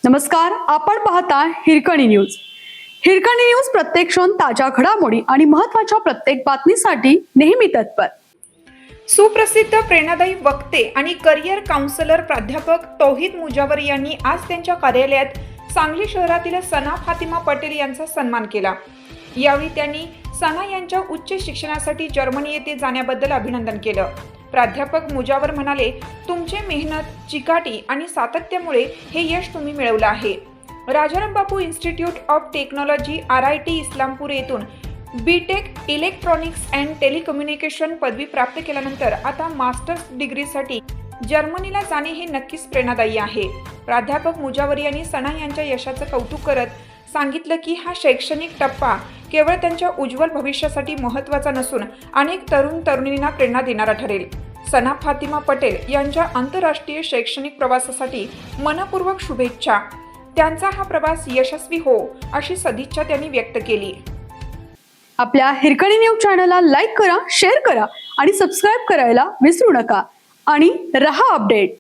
नमस्कार, आपण पाहता हिरकणी न्यूज. हिरकणी न्यूज प्रत्येक क्षण ताज्या घडामोडी आणि महत्त्वाच्या प्रत्येक बातमीसाठी नेहमी तत्पर. सुप्रसिद्ध प्रेरणादायी वक्ते आणि करिअर काउन्सिलर प्राध्यापक तौहीद मुजावर यांनी आज त्यांच्या कार्यालयात सांगली शहरातील सना फातिमा पटेल यांचा सन्मान केला. यावेळी त्यांनी सना यांच्या उच्च शिक्षणासाठी जर्मनी येथे जाण्याबद्दल अभिनंदन केलं. प्राध्यापक मुजावर म्हणाले, तुमचे मेहनत, चिकाटी आणि सातत्यामुळे हे यश तुम्ही मिळवलं आहे. Rajaram Bapu institute of technology RIT Islampur येथून BTech इलेक्ट्रॉनिक्स अँड टेलिकम्युनिकेशन पदवी प्राप्त केल्यानंतर आता मास्टर्स डिग्रीसाठी जर्मनीला जाणे हे नक्कीच प्रेरणादायी आहे. प्राध्यापक मुजावर यांनी सना यांच्या यशाचं कौतुक करत सांगितलं की हा शैक्षणिक टप्पा केवळ त्यांच्या उज्ज्वल भविष्यासाठी महत्त्वाचा नसून अनेक तरुण तरुणींना प्रेरणा देणारा ठरेल. सना फातिमा पटेल यांच्या आंतरराष्ट्रीय शैक्षणिक प्रवासासाठी मनपूर्वक शुभेच्छा. त्यांचा हा प्रवास यशस्वी हो अशी सदिच्छा त्यांनी व्यक्त केली. आपल्या हिरकणी न्यूज चॅनलला लाईक करा, शेअर करा आणि सबस्क्राईब करायला विसरू नका आणि रहा अपडेट.